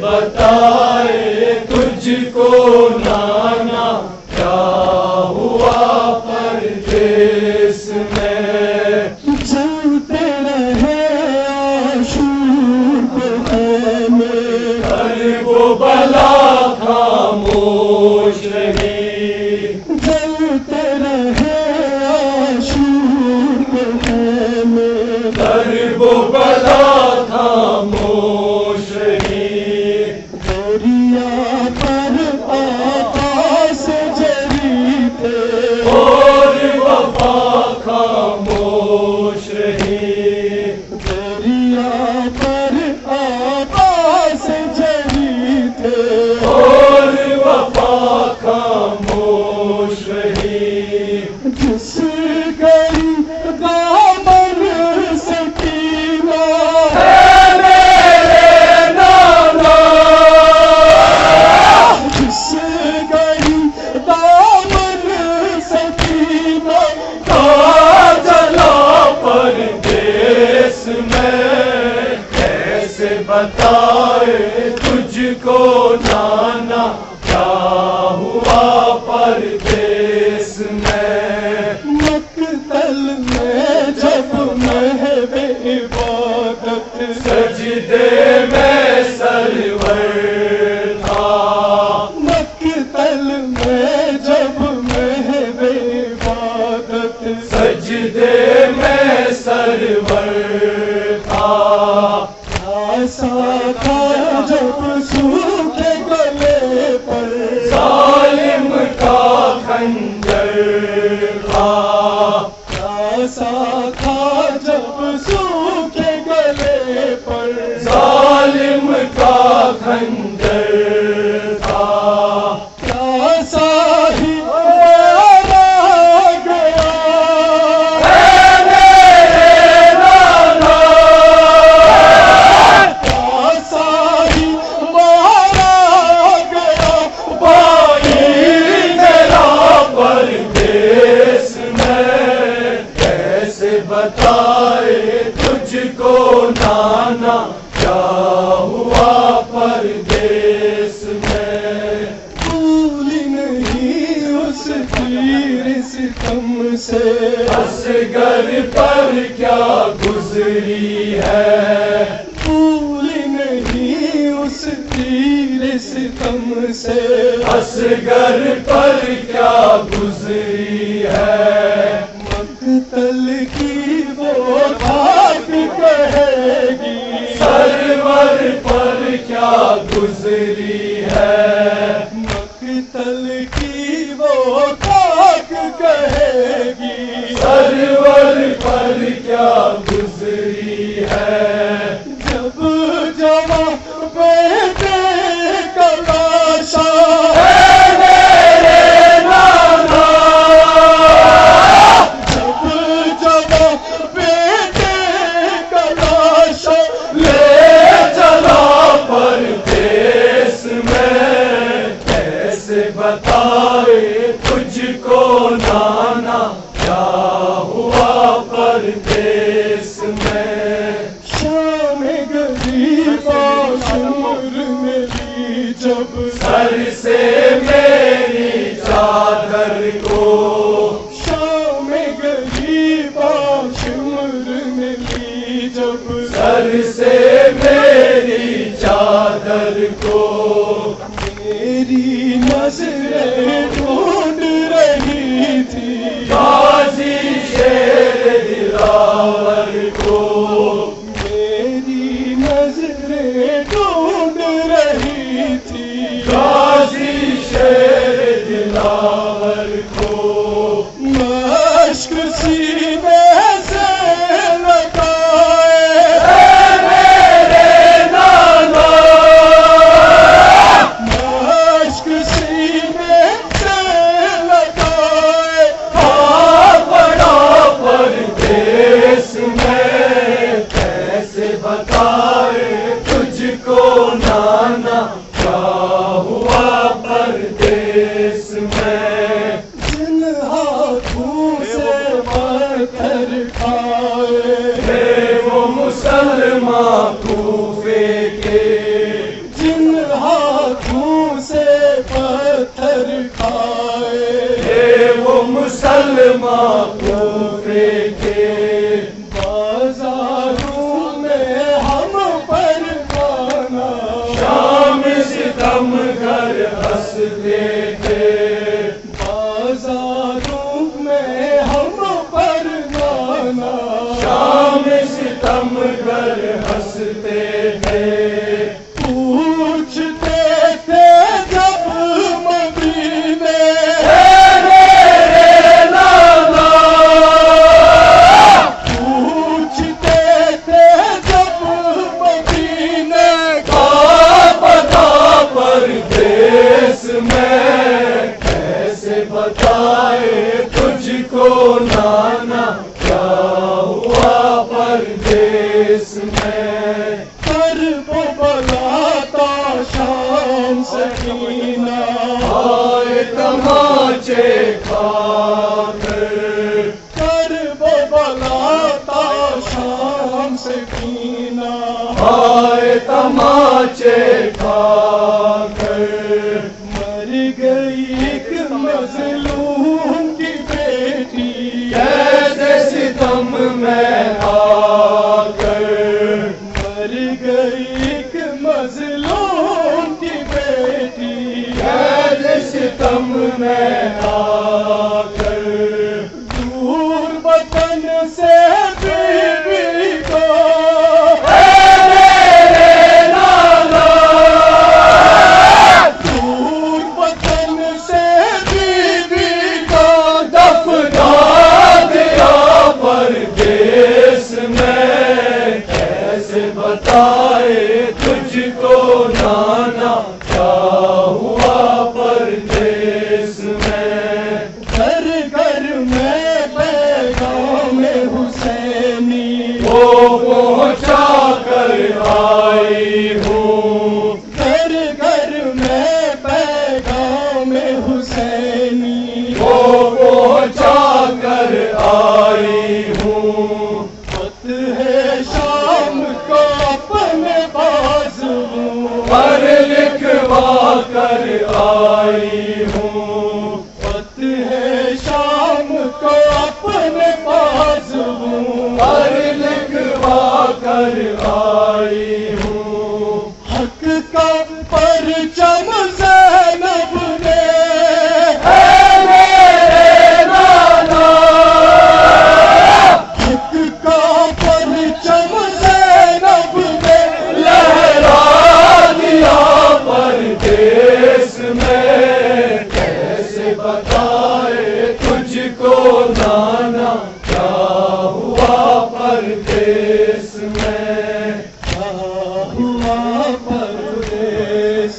بتائے تجھ کو نانا کیا ہوا پردیس میں، چلتے رہے عاشور کے خیمے، ہر وہ بلا خاموش رہی، چلتے رہے عاشور کے خیمے، ہر وہ بلا خاموش رہی، دریا پر آقا سے جری تھے اور وفا خاموش رہی، دریا پر آقا سے جری تھے اور وفا خاموش رہی، جس گئی دامن سکینہ اے میرے نانا، جس گئی دامن سکینہ کہاں جلا پردیس میں، کیسے بتائے تجھ کو نانا کیا ہوا پردیس میں، مقتل میں جب محو عبادت سجدے میں سرور تھا، مقتل میں جب محو عبادت سجدے میں سرور تھا، ایسا تھا جب سوکھے گلے پر ظالم کا خنجر تھا، ایسا تھا جب سوکھے گلے پر ظالم کا خنجر تھا، ایسا ہی مارا گیا اے میرے نانا، ایسا ہی مارا گیا بھائی میرا پردیس میں، کیسے بتائے تجھ کو نانا کیا ہوا پردیس میں، بھول نہیں اس تیر ستم سے اصغر پر کیا گزری ہے، بھول نہیں اس تیر ستم سے اصغر پر کیا گزری ہے، مقتل کی وہ خاک کہے گی سرور پر کیا گزری ہے، مقتل کی وہ خاک کہے گی سرور پر کیا گزری ہے، جب جوان بیٹے کا لاشا اے میرے نانا، جب جوان بیٹے کا لاشا لے چلا پردیس میں، کیسے بتائے تجھ کو نانا کیا ہوا پردیس سے میری چادر کو میری نظریں ڈھونڈ رہی تھی غازی شیر دلاور کو میری نظریں ڈھونڈ رہی تھی غازی شیر دلاور کو مشک سینے سے لگائے میرے نانا مشک سینے سے لگائے بڑا پردیس میں کیسے بتائے تجھ کو نانا کیا ہوا پردیس میں جن ہاتھوں سے پتھر کھائے وہ مسلمان کوفے کے جن ہاتھوں سے پتھر کھائے وہ مسلمان کوفے کے بازاروں میں ہم پر گانا شام ستم گھر ہنستے تھے بازاروں میں ہم پر گانا شام ستم گھر ہنستے تھے پوچھتے تھے جب مدینے میرے نانا پوچھتے تھے جب مدینے کا پتا پردیس میں کیسے بتائے تجھ کو نانا کیا ہوا پردیس میں کرب بلاتا شام سکینہ آئے تماچے کھا کر کرب بلاتا شام سکینہ آئے تماچے کھا کر مر گئی ایک مظلوم کی بیٹی کیسے ستم میں آ کر مر گئی ایک مظلوم کی بیٹی کیسے ستم میں آ کر دور وطن سے بیوی کو میرے نانا دور وطن سے بیوی کو دفنا دیا پردیس میں کیسے بتائے تجھ کو نانا کیا ہوا پردیس میں گھر گھر میں پیغام حسینی وہ پہنچا کر آئی ہوں گھر گھر میں پیغام حسینی وہ پہنچا کر آئی ہوں فتح شام کو اپنے بازو پر لکھوا کر آئی ہوں فتح شام کو اپنے بازو پر لکھوا کر آئی ہوں حق کا پرچم زینب نے میرے نانا حق کا پرچم زینب نے لہرا دیا پردیس میں کیسے بتائے تجھ کو نانا